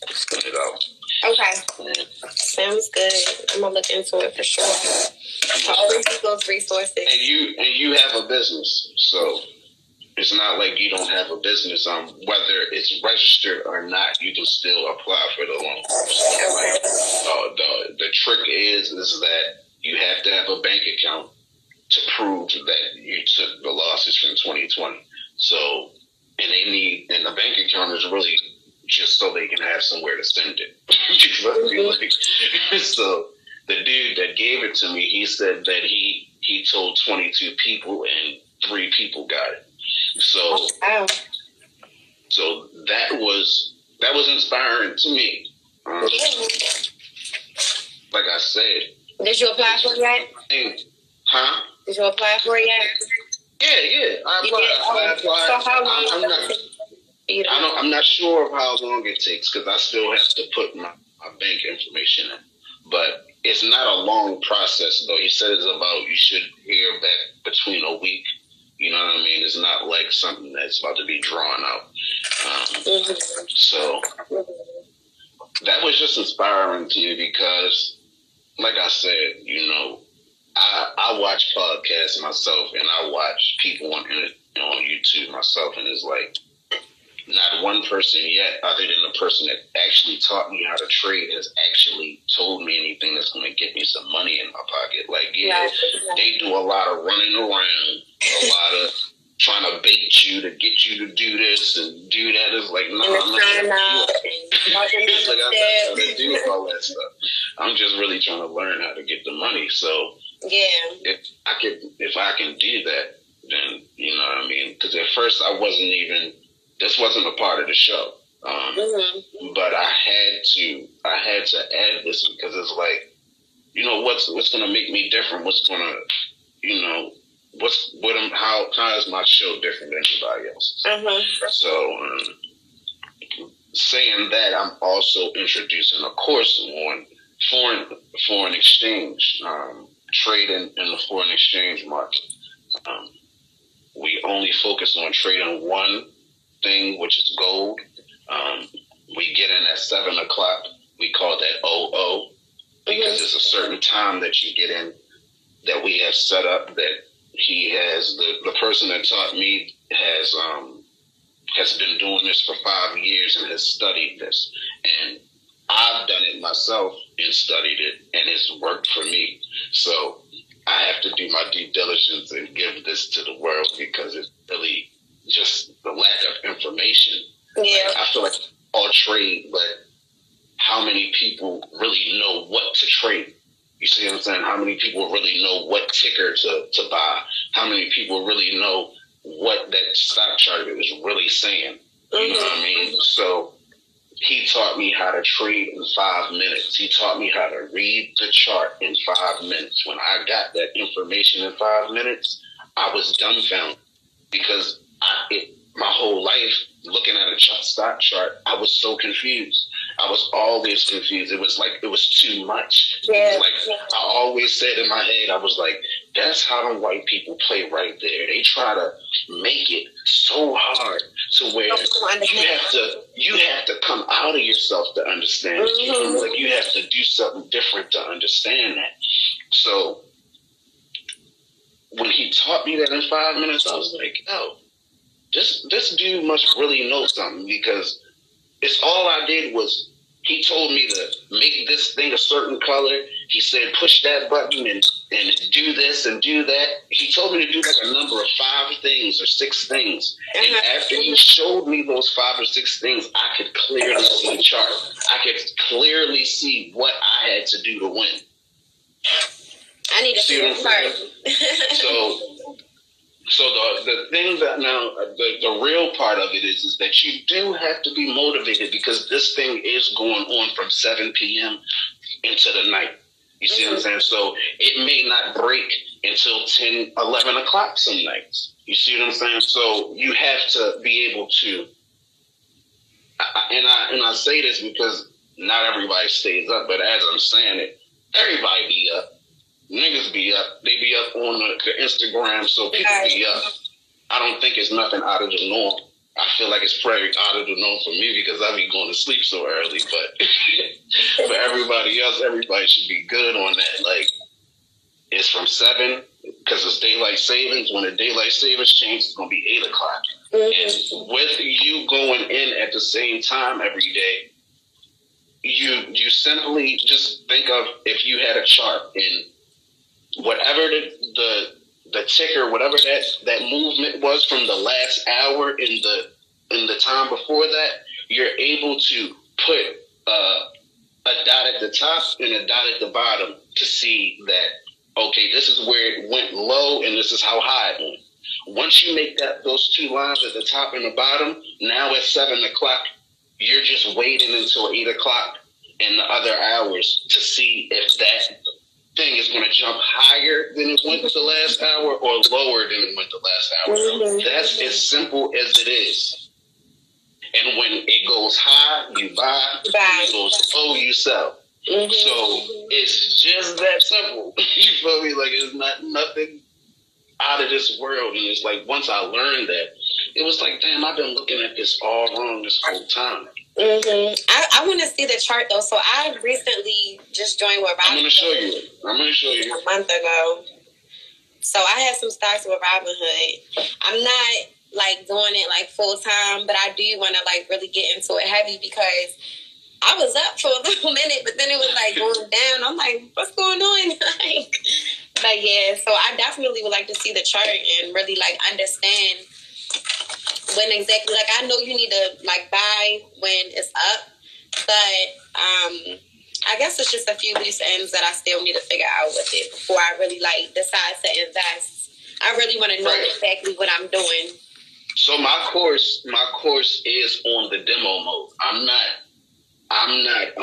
filling it out. Okay, sounds good. I'm gonna look into it for sure. I always use those resources. And you have a business, so it's not like you don't have a business. Whether it's registered or not, you can still apply for the loan. So, the trick is that you have to have a bank account to prove that you took the losses from 2020. So, and the bank account is really just so they can have somewhere to send it. So the dude that gave it to me, he said that he told 22 people and 3 people got it. So, so that was inspiring to me. Like I said. Did you apply for it yet? Huh? Did you apply for it yet? Yeah. I applied. So how long I'm not sure of how long it takes because I still have to put my bank information in. But it's not a long process, though. He said you should hear back between a week. You know what I mean? It's not like something that's about to be drawn out. So that was just inspiring to me because, like I said, I watch podcasts myself and I watch people on YouTube myself, and it's like not one person yet, other than the person that actually taught me how to trade, has actually told me anything that's going to get me some money in my pocket. Like, they do a lot of running around, a lot of trying to bait you to get you to do this and do that. It's like, no, I'm not going to do all that stuff. I'm just really trying to learn how to get the money. So if I can do that, then, you know what I mean? Because at first this wasn't a part of the show. But I had to add this because it's like, what's going to make me different? What's going to, how is my show different than anybody else's? So, saying that, I'm also introducing a course on foreign exchange. trading in the foreign exchange market. We only focus on trading one thing, which is gold. We get in at 7 o'clock. We call that OO because it's a certain time that you get in that we have set up that he has, the person that taught me has been doing this for 5 years and has studied this. And I've done it myself and studied it, and it's worked for me. So I have to do my due diligence and give this to the world because it's really just the lack of information. Yeah. Like, I feel like all trade, but how many people really know what to trade? You see what I'm saying? How many people really know what ticker to buy? How many people really know what that stock chart is really saying? You know what I mean? So he taught me how to trade in 5 minutes. He taught me how to read the chart in 5 minutes. When I got that information in 5 minutes, I was dumbfounded because my whole life, looking at a stock chart, I was so confused. I was always confused. It was like, it was too much. Yeah. Like, I always said in my head, I was like, that's how the white people play right there. They try to make it so hard to where you have to come out of yourself to understand it. Like, you have to do something different to understand that. So when he taught me that in 5 minutes, I was like, oh, this dude must really know something, because it's all I did was, he told me to make this thing a certain color. He said, push that button and do this and do that. He told me to do like a number of 5 things or 6 things. And after he showed me those 5 or 6 things, I could clearly see the chart. I could clearly see what I had to do to win. I need to see the chart. So the thing that now, the real part of it is that you do have to be motivated, because this thing is going on from 7 p.m. into the night. You see what I'm saying? So it may not break until 10, 11 o'clock some nights. You see what I'm saying? So you have to be able to, and I say this because not everybody stays up, but as I'm saying it, everybody be up. Niggas be up. They be up on the Instagram, so people be up. I don't think it's nothing out of the norm. I feel like it's probably out of the norm for me because I be going to sleep so early. But for everybody else, everybody should be good on that. Like, it's from 7 because it's daylight savings. When the daylight savings change, it's going to be 8 o'clock. And with you going in at the same time every day, you simply just think of if you had a chart and whatever the ticker, whatever that movement was from the last hour in the time before that, you're able to put a dot at the top and a dot at the bottom to see that, okay, this is where it went low and this is how high it went. Once you make those 2 lines at the top and the bottom, now at 7 o'clock, you're just waiting until 8 o'clock and the other hours to see if that thing is going to jump higher than it went the last hour or lower than it went the last hour. That's as simple as it is. And when it goes high, you buy. When it goes low, you sell. So it's just that simple. You feel me? Like, it's not nothing out of this world. And it's like, once I learned that, it was like, damn, I've been looking at this all wrong this whole time. I want to see the chart though. So I recently just joined with Robinhood. I'm going to show you. A month ago. So I had some stocks with Robinhood. I'm not like doing it like full time, but I do want to like really get into it heavy because I was up for a little minute, but then it was like going down. I'm like, what's going on? But yeah, so I definitely would like to see the chart and really like understand when exactly, like, I know you need to like buy when it's up, but I guess it's just a few loose ends that I still need to figure out with it before I really like decide to invest. I really want to know exactly what I'm doing. So my course is on the demo mode. I'm not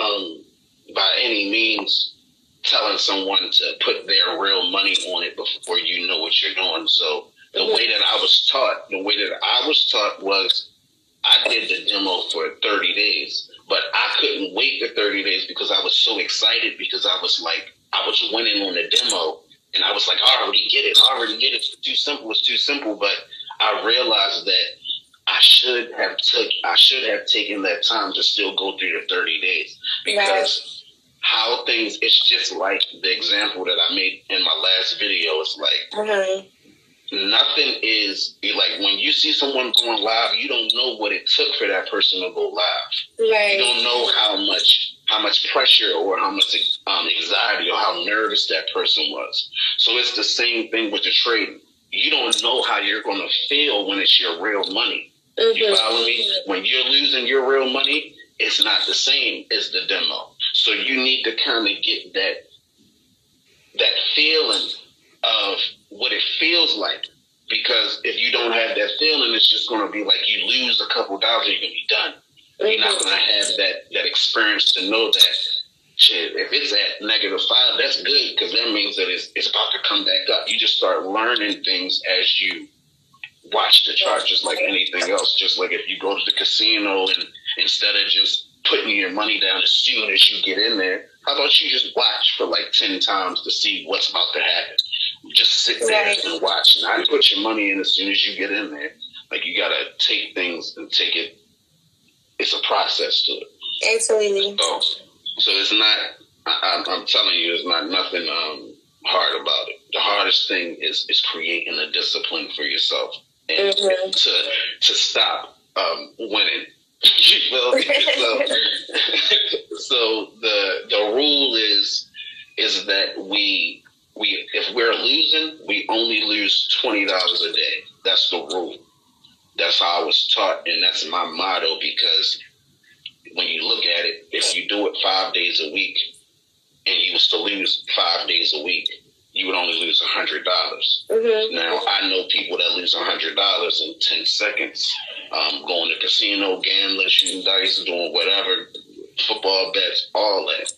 by any means telling someone to put their real money on it before you know what you're doing. So the way that I was taught was I did the demo for 30 days, but I couldn't wait the 30 days because I was so excited because I was winning on the demo And I was like, I already get it. It's too simple. But I realized that I should have taken that time to still go through the 30 days. Because how things, it's just like the example that I made in my last video. It's like, nothing is, like, when you see someone going live, you don't know what it took for that person to go live. You don't know how much pressure or how much anxiety or how nervous that person was. So it's the same thing with the trading. You don't know how you're going to feel when it's your real money. You follow me? When you're losing your real money, it's not the same as the demo. So you need to kind of get that feeling of what it feels like. Because if you don't have that feeling, it's just going to be like you lose a couple dollars and you're going to be done. You're not going to have that experience to know that, shit, if it's at -5, that's good, because that means that it's about to come back up. You just start learning things as you watch the chart, just like anything else. Just like if you go to the casino and instead of just putting your money down as soon as you get in there, how about you just watch for like 10 times to see what's about to happen? Just sit there and watch. Not put your money in as soon as you get in there. Like, you got to take things and take it. It's a process to it. Absolutely. So it's not, I'm telling you, it's not nothing hard about it. The hardest thing is creating a discipline for yourself and to stop winning. You feel me? So the rule is that we if we're losing, we only lose $20 a day. That's the rule. That's how I was taught, and that's my motto, because when you look at it, if you do it 5 days a week and you was to lose 5 days a week, you would only lose $100. Now, I know people that lose $100 in 10 seconds, going to casino, gambling, shooting dice, doing whatever, football bets, all that.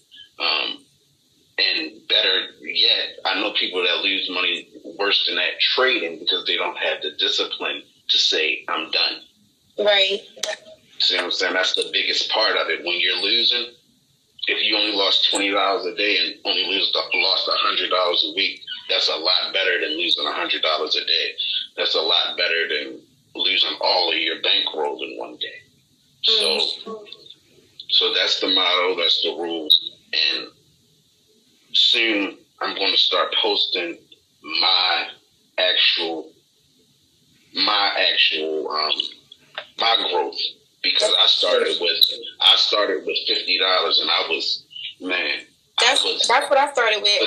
And better yet, I know people that lose money worse than that trading, because they don't have the discipline to say, I'm done. Right. See what I'm saying? That's the biggest part of it. When you're losing, if you only lost $20 a day and only lost $100 a week, that's a lot better than losing $100 a day. That's a lot better than losing all of your bankroll in one day. So that's the motto, that's the rule. And soon I'm going to start posting my actual growth, because I started with $50, and I was, man. That's what I started with.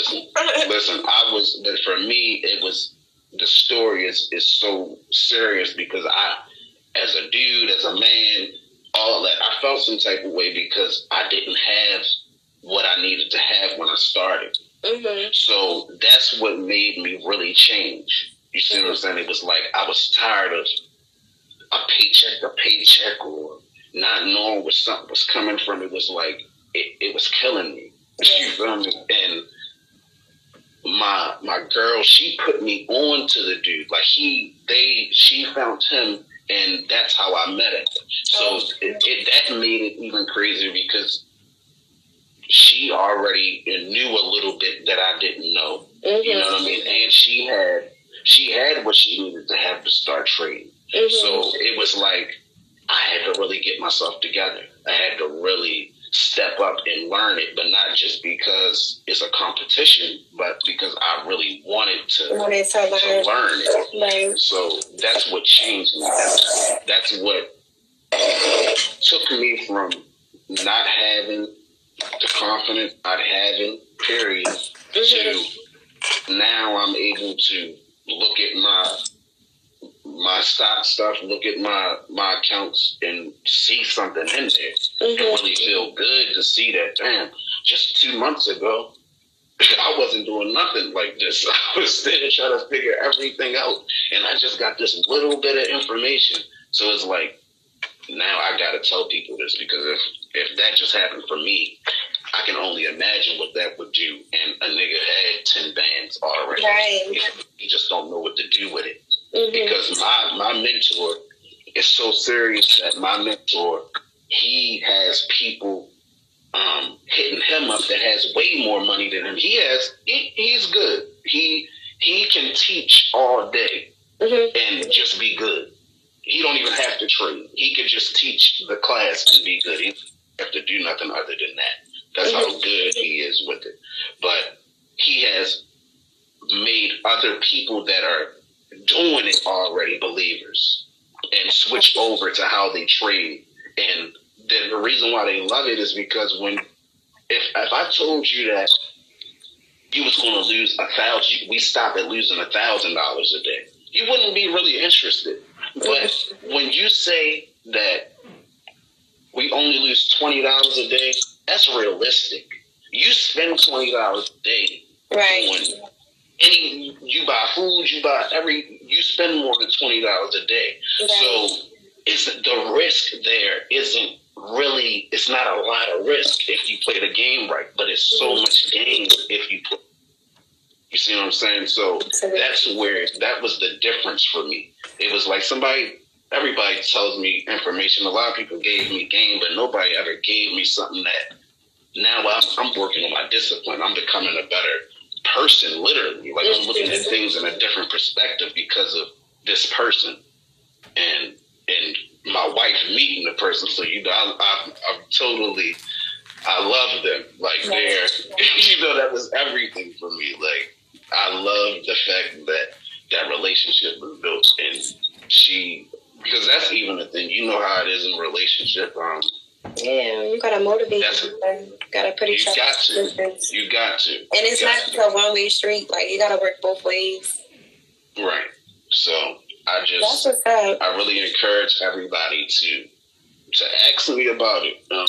Listen, but for me, it was, the story is so serious, because I, as a dude, as a man, all that, I felt some type of way because I didn't have what I needed to have when I started. So that's what made me really change. You see what I'm saying? It was like I was tired of a paycheck to paycheck, or not knowing where something was coming from. It was like it was killing me. You feel me? And my girl, she put me on to the dude. Like she found him, and that's how I met him. So that made it even crazier, because she already knew a little bit that I didn't know. You know what I mean? And she had what she needed to have to start trading. So it was like I had to really get myself together. I had to really step up and learn it, but not just because it's a competition, but because I really wanted to learn it. Right. So that's what changed me. That's what took me from not having the confidence, not having, period, to now I'm able to look at my stock stuff, look at my accounts, and see something in there. It really feel good to see that. Damn, just 2 months ago, I wasn't doing nothing like this. I was still trying to figure everything out, and I just got this little bit of information. So it's like, now I gotta tell people this, because if that just happened for me, I can only imagine what that would do. And a nigga had 10 bands already. Right. You just don't know what to do with it. Because my mentor is so serious that my mentor, he has people hitting him up that has way more money than him. He's good. he can teach all day and just be good. He don't even have to train. He could just teach the class and be good. He doesn't have to do nothing other than that. That's how good he is with it. But he has made other people that are doing it already believers and switch over to how they trade. And the reason why they love it is because if I told you that you was going to lose $1,000, we stop at losing $1,000 a day, you wouldn't be really interested. But when you say that we only lose $20 a day, that's realistic. You spend $20 a day doing you buy food, you spend more than $20 a day. Right. So it's the risk there isn't really, it's not a lot of risk if you play the game right, but it's so much gain if you play. You see what I'm saying? So that's where, that was the difference for me. It was like everybody tells me information. A lot of people gave me game, but nobody ever gave me something that now I'm working on my discipline. I'm becoming a better person, literally. Like, I'm looking at things in a different perspective because of this person and my wife meeting the person. So, I'm totally, I love them. Like, they're, that was everything for me. Like, I love the fact that that relationship was built, and because that's even the thing, how it is in a relationship. Yeah, you gotta motivate. You gotta put each other. You got to. And it's not a one-way street. Like, you gotta work both ways. Right. So I really encourage everybody to ask me about it. I'm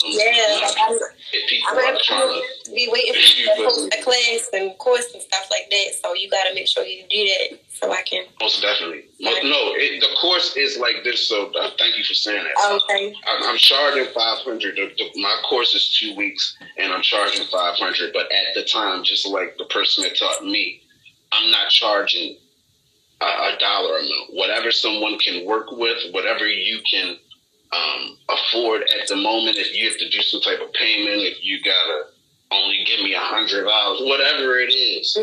trying to be waiting for the class and course and stuff like that. So you gotta make sure you do that so I can. Most definitely. The course is like this. So thank you for saying that. Okay. I'm charging $500. My course is 2 weeks, and I'm charging $500. But at the time, just like the person that taught me, I'm not charging a dollar amount. Whatever someone can work with, whatever you can afford at the moment. If you have to do some type of payment, if you gotta only give me $100, whatever it is,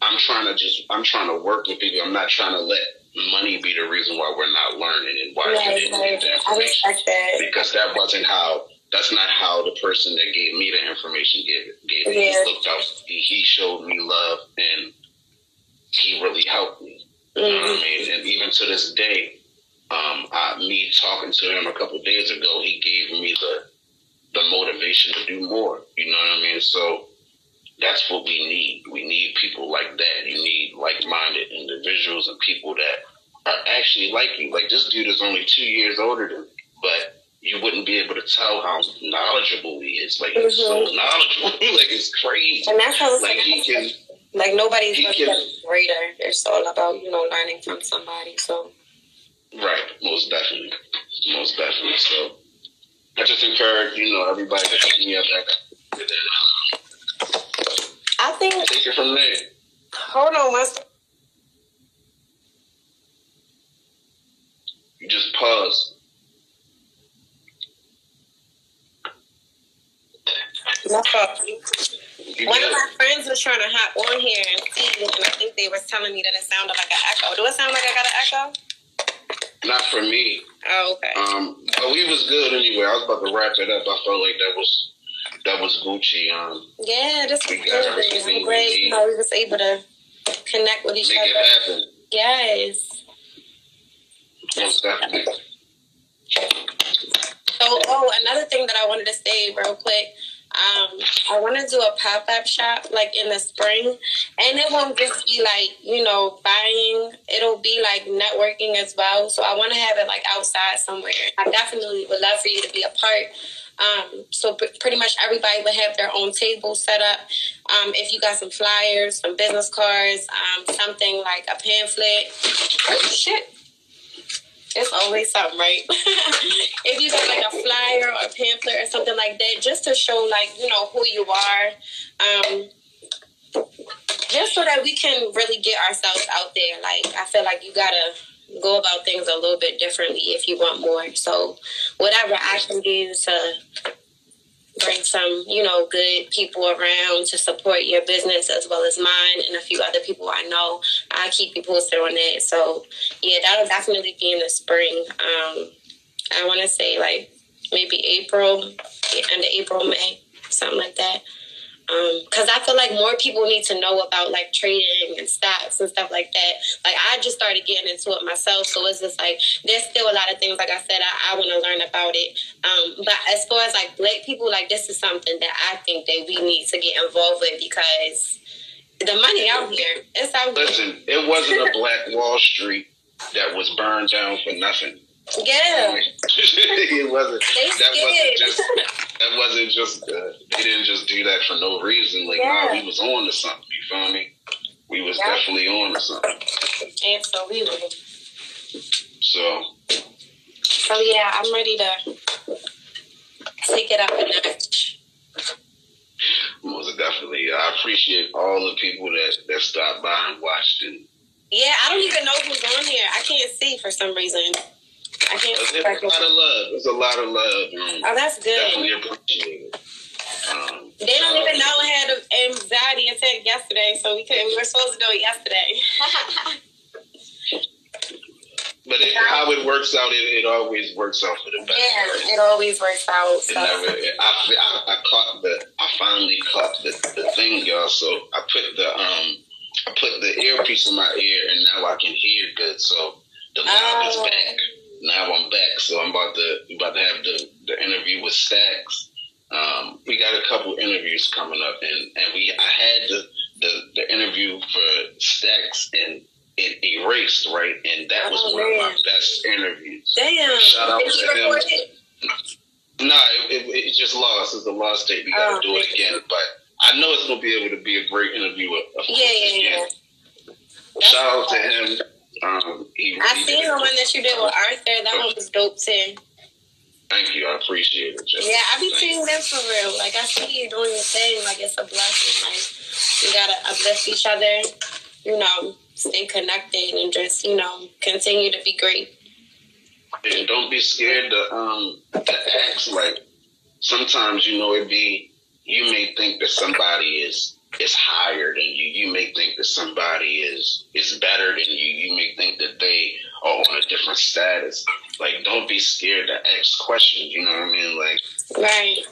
I'm trying to work with people. I'm not trying to let money be the reason why we're not learning and why we didn't get the information. Because that's not how the person that gave me the information gave me. He looked out. He showed me love, and he really helped me. You know what I mean? And even to this day, me talking to him a couple of days ago, he gave me the motivation to do more. You know what I mean? So that's what we need. We need people like that. You need like-minded individuals and people that are actually like you. Like, this dude is only 2 years older than me, but you wouldn't be able to tell how knowledgeable he is. Like, he's so knowledgeable. Like, it's crazy. And that's how like, he can... Like, nobody's greater. It's all about, learning from somebody, so... Right, most definitely. So I just encourage, everybody to hit me up. I think... Take it from there. Hold on, you just pause. One of my friends was trying to hop on here and see, and I think they was telling me that it sounded like an echo. Do it sound like I got an echo? Not for me. Oh, okay. But we was good anyway. I was about to wrap it up. I felt like that was Gucci. Yeah, this was good. I'm glad we was able to connect with each other. Make it happen. Yes. Most definitely. So, another thing that I wanted to say real quick. I want to do a pop-up shop like in the spring, and it won't just be like, buying. It'll be like networking as well. So I want to have it like outside somewhere. I definitely would love for you to be a part. So pretty much everybody would have their own table set up. If you got some flyers, some business cards, something like a pamphlet. Oh, shit. It's always something, right? If you got like a flyer or a pamphlet or something like that, just to show who you are, just so that we can really get ourselves out there. Like, I feel like you gotta go about things a little bit differently if you want more. So whatever I can do to bring some, good people around to support your business as well as mine and a few other people I know. I'll keep you posted on that. So, yeah, that'll definitely be in the spring. I want to say like maybe April, end of April, May, something like that. Because I feel like more people need to know about like trading and stocks and stuff like that. Like I just started getting into it myself, so it's just like there's still a lot of things. Like I said, I want to learn about it. But as far as like Black people, like this is something that I think that we need to get involved with because the money out here, it's out here. Listen, it wasn't a Black Wall Street that was burned down for nothing. Yeah, it wasn't. That wasn't just. They didn't just do that for no reason. Like, we was on to something. You feel me? We was definitely on to something. Absolutely. So yeah, I'm ready to take it up a notch. Most definitely. I appreciate all the people that stopped by and watched. And yeah, I don't even know who's on here. I can't see for some reason. I can't. There's a lot of love. There's a lot of love. Oh, that's good. Definitely appreciate it. They don't even know I had an anxiety attack yesterday, so we were supposed to do it yesterday. But how it works out, it always works out for the best. Yeah, right? It always works out. So. I finally caught the thing, y'all. So I put the earpiece in my ear, and now I can hear good. So the loud is back. Now I'm back. So I'm about to have the interview with Stacks. We got a couple interviews coming up, and I had the interview for Stacks, and it erased, right? And that was one of my best interviews. Damn. Shout out to him. No, it just lost. It's a lost tape. We got to do it again. But I know it's going to be able to be a great interview. Yeah. Shout out to him. I seen the one that you did with Arthur. That one was dope too. Thank you. I appreciate it. Yeah, I be seeing them for real. Like, I see you doing your thing. Like, it's a blessing. Like, we got to uplift each other, stay connected and just, continue to be great. And don't be scared to ask. Like, sometimes, you may think that somebody is higher than you. You may think that somebody is better than you. You may think that they are on a different status. Like, don't be scared to ask questions. You know what I mean? Like, right.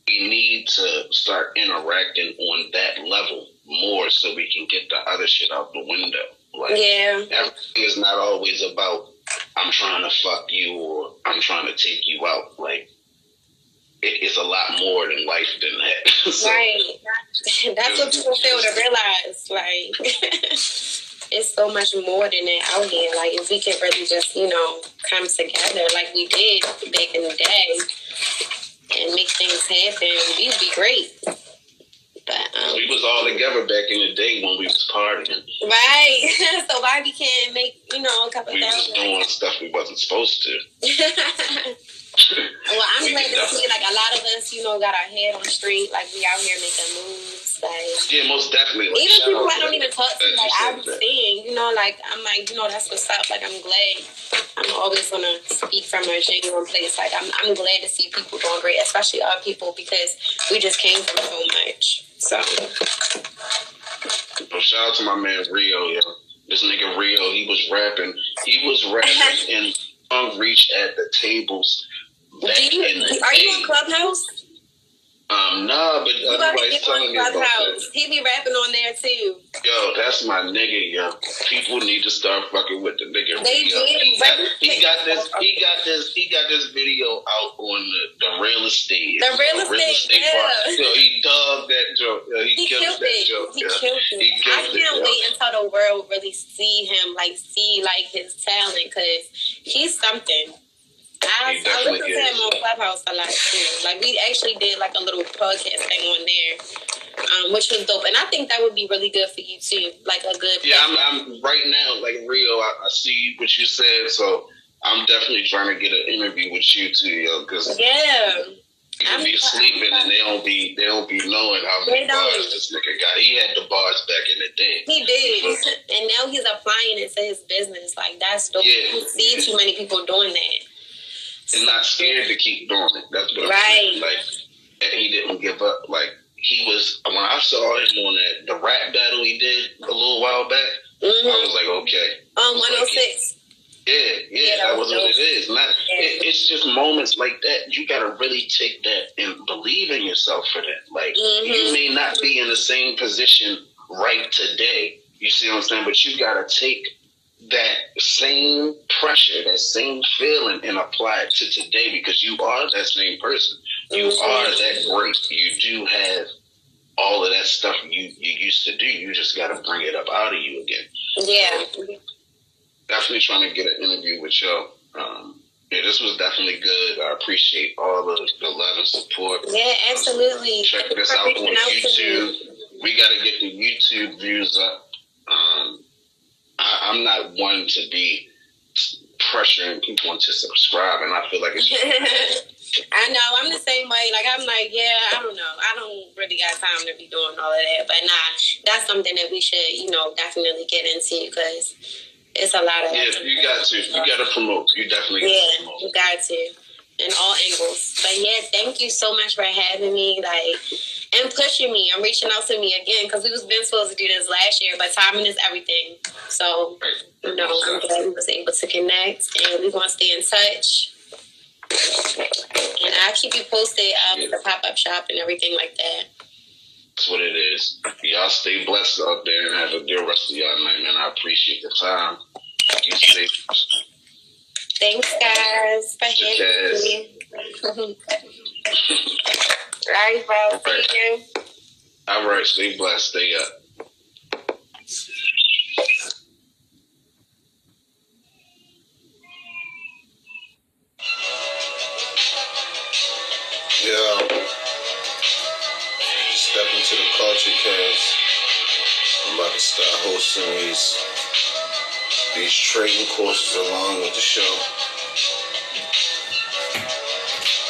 We need to start interacting on that level more so we can get the other shit out the window. Like, everything is not always about I'm trying to fuck you or I'm trying to take you out. Like, it's a lot more than life than that. So, right. That's what people fail to realize. Like, it's so much more than that out here. Like, if we could really just, come together like we did back in the day and make things happen, we'd be great. But we was all together back in the day when we was partying. Right. So why we can't make, a couple we thousand? We was doing stuff we wasn't supposed to. Well, I'm glad to see, like, a lot of us, got our head on straight. Like, we out here making moves. Like, yeah, most definitely. Like, even people I don't even talk to, like, I'm seeing, like, I'm like, that's what's up. Like, I'm glad. I'm always going to speak from a genuine place. Like, I'm glad to see people doing great, especially our people, because we just came from so much. So. Well, shout out to my man Rio, yo. This nigga Rio, he was rapping in Long Reach at the tables. Are you on Clubhouse? Nah, but everybody's telling me about that. He be rapping on there too. Yo, that's my nigga, yo. People need to start fucking with the nigga. They Rio. He got this video out on the real estate. The real estate bar. Yo, he dubbed that joke. Yo, he killed that joke. He killed it. I can't wait until the world really see him, see his talent, because he's something. I listen to him on Clubhouse a lot too. Like, we actually did like a little podcast thing on there, which was dope. And I think that would be really good for you too. Like a good. Yeah, I'm right now, like Rio. I see what you said, so I'm definitely trying to get an interview with you too, yo. Because people be sleeping and they don't be knowing how many bars this nigga got. He had the bars back in the day. He did, and now he's applying it to his business. Like, that's dope. You see too many people doing that. and not scared to keep doing it. That's what I'm saying. Like, and he didn't give up. Like, he was, when I saw him on the rap battle he did a little while back, I was like, okay. 106. Yeah, that was what it is. It's just moments like that. You got to really take that and believe in yourself for that. Like, you may not be in the same position right today. You see what I'm saying? But you got to take that same pressure, that same feeling, and apply it to today, because you are that same person. You are that great. You do have all of that stuff you used to do. You just got to bring it up out of you again. Yeah. So, definitely trying to get an interview with y'all. Yeah, this was definitely good. I appreciate all the love and support. Yeah, absolutely. Check this out on YouTube. We got to get the YouTube views up. I'm not one to be pressuring people into subscribe, and I feel like it's just I know, I'm the same way. Like, I'm like, yeah, I don't know. I don't really got time to be doing all of that. But nah, that's something that we should, definitely get into, because it's a lot of... Yeah, you got to. You got to promote. You definitely got to promote. You got to. In all angles. But yeah, thank you so much for having me, and pushing me and reaching out to me again, because we was been supposed to do this last year, but timing is everything. So, I'm glad we was able to connect, and we're going to stay in touch. And I'll keep you posted with the pop-up shop and everything like that. That's what it is. Y'all stay blessed out there and have a good rest of y'all night, man. I appreciate the time. You stay. Thanks, guys, for having me. All right, bro. See you. All right, stay blessed. Stay up. Yeah. Step into the culture, cause I'm about to start hosting these trading courses along with the show.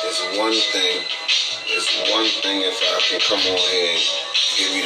It's one thing if I can come on here and give you